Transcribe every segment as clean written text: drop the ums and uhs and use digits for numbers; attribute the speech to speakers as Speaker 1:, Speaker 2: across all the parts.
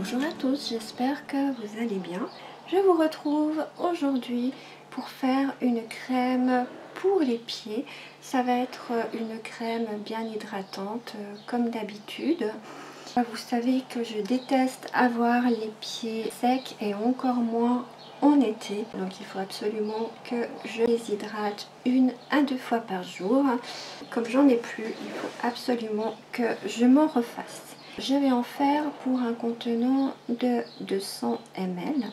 Speaker 1: Bonjour à tous, j'espère que vous allez bien. Je vous retrouve aujourd'hui pour faire une crème pour les pieds. Ça va être une crème bien hydratante comme d'habitude. Vous savez que je déteste avoir les pieds secs et encore moins en été. Donc il faut absolument que je les hydrate 1 à 2 fois par jour. Comme j'en ai plus, il faut absolument que je m'en refasse. Je vais en faire pour un contenant de 200 ml.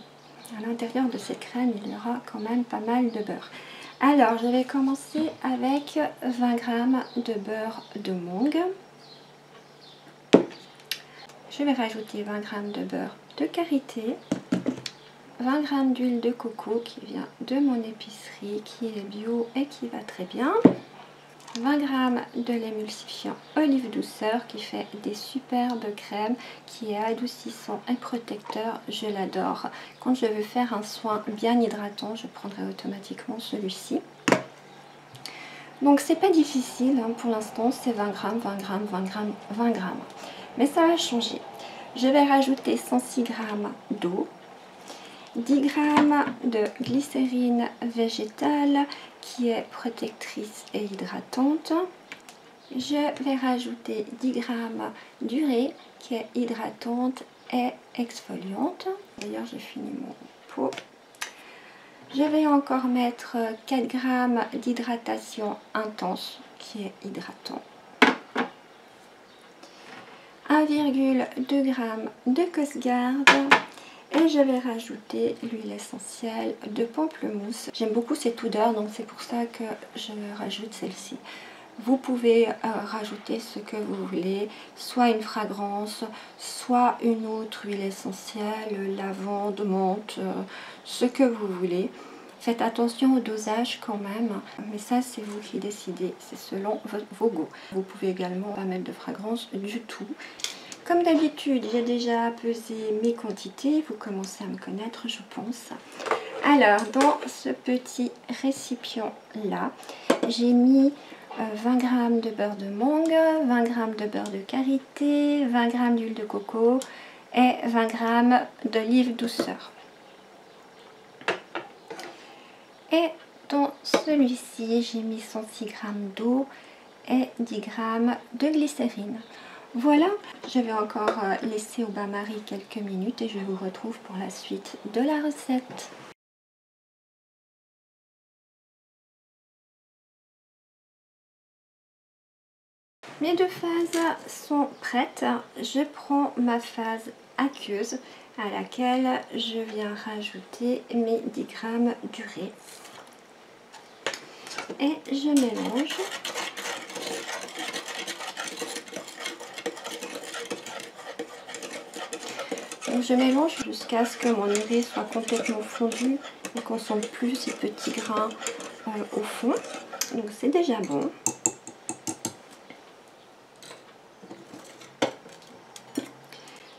Speaker 1: À l'intérieur de cette crème, il y aura quand même pas mal de beurre. Alors, je vais commencer avec 20 g de beurre de mangue. Je vais rajouter 20 g de beurre de karité, 20 g d'huile de coco qui vient de mon épicerie, qui est bio et qui va très bien. 20 g de l'émulsifiant Olive Douceur qui fait des superbes crèmes, qui est adoucissant et protecteur. Je l'adore. Quand je veux faire un soin bien hydratant, je prendrai automatiquement celui-ci. Donc c'est pas difficile hein, pour l'instant, c'est 20 g, 20 g, 20 g, 20 g. Mais ça va changer. Je vais rajouter 106 g d'eau, 10 g de glycérine végétale qui est protectrice et hydratante. Je vais rajouter 10 g d'urée qui est hydratante et exfoliante. D'ailleurs, j'ai fini mon pot. Je vais encore mettre 4 g d'hydratation intense qui est hydratant. 1,2 g de Cosgarde. Et je vais rajouter l'huile essentielle de pamplemousse. J'aime beaucoup cette odeur, donc c'est pour ça que je rajoute celle-ci. Vous pouvez rajouter ce que vous voulez, soit une fragrance, soit une autre huile essentielle, lavande, menthe, ce que vous voulez. Faites attention au dosage quand même, mais ça c'est vous qui décidez, c'est selon vos goûts. Vous pouvez également pas mettre de fragrance du tout. Comme d'habitude, j'ai déjà pesé mes quantités, vous commencez à me connaître je pense. Alors dans ce petit récipient là, j'ai mis 20 g de beurre de mangue, 20 g de beurre de karité, 20 g d'huile de coco et 20 g d'olive douceur. Et dans celui-ci, j'ai mis 106 g d'eau et 10 g de glycérine. Voilà, je vais encore laisser au bain-marie quelques minutes et je vous retrouve pour la suite de la recette. Mes deux phases sont prêtes. Je prends ma phase aqueuse à laquelle je viens rajouter mes 10 g d'urée. Et je mélange. Donc je mélange jusqu'à ce que mon urée soit complètement fondue et qu'on ne sente plus ces petits grains au fond. Donc c'est déjà bon.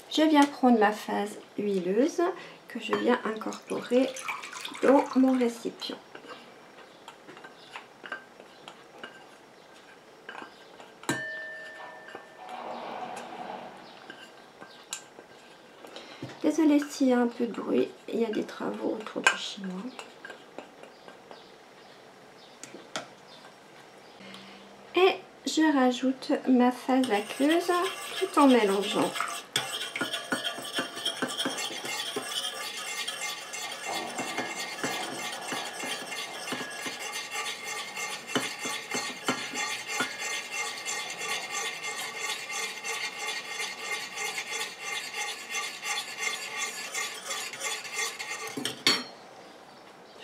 Speaker 1: Je viens prendre ma phase huileuse que je viens incorporer dans mon récipient. Désolée s'il y a un peu de bruit, il y a des travaux autour de chez moi. Et je rajoute ma phase aqueuse tout en mélangeant.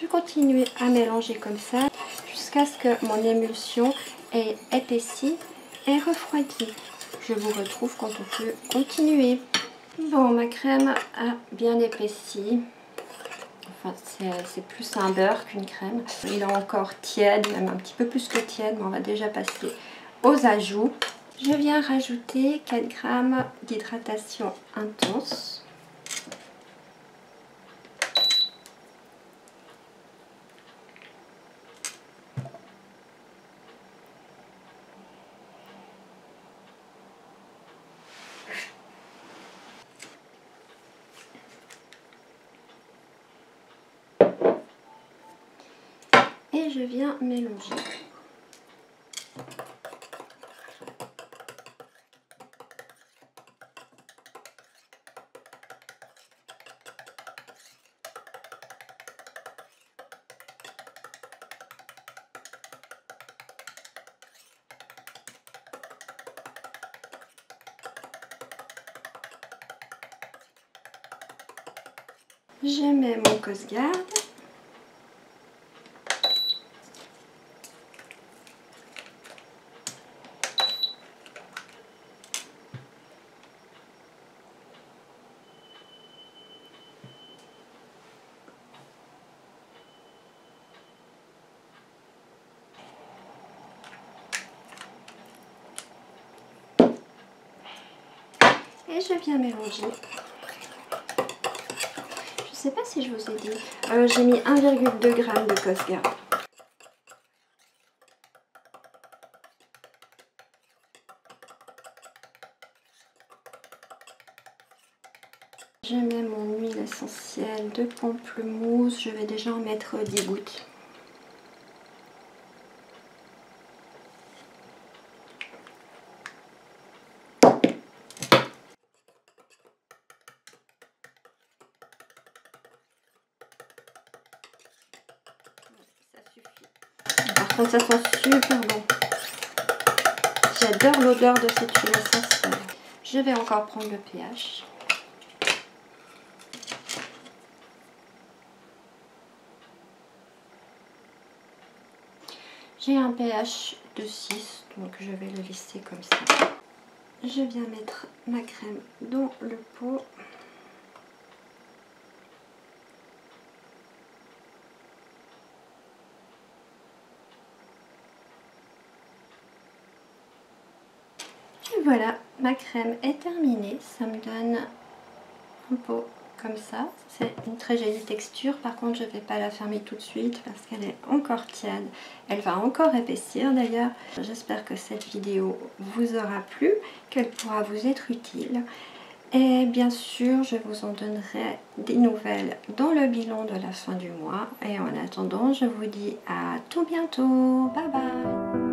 Speaker 1: Je continue à mélanger comme ça jusqu'à ce que mon émulsion ait épaissi et refroidi. Je vous retrouve quand on peut continuer. Bon, ma crème a bien épaissi. Enfin, c'est plus un beurre qu'une crème. Il est encore tiède, même un petit peu plus que tiède, mais on va déjà passer aux ajouts. Je viens rajouter 4 g d'hydratation intense. et je viens mélanger. Je mets mon Coast Guard. Et je viens mélanger. Je sais pas si je vous ai dit, j'ai mis 1,2 g de Coast Guard. Je mets mon huile essentielle de pamplemousse, je vais déjà en mettre 10 gouttes. Par contre, ça sent super bon. J'adore l'odeur de cette huile essentielle. Je vais encore prendre le pH. J'ai un pH de 6, donc je vais le laisser comme ça. Je viens mettre ma crème dans le pot. Et voilà, ma crème est terminée. Ça me donne un pot comme ça. C'est une très jolie texture. Par contre, je ne vais pas la fermer tout de suite parce qu'elle est encore tiède. Elle va encore épaissir d'ailleurs. J'espère que cette vidéo vous aura plu, qu'elle pourra vous être utile. Et bien sûr, je vous en donnerai des nouvelles dans le bilan de la fin du mois. Et en attendant, je vous dis à tout bientôt. Bye bye!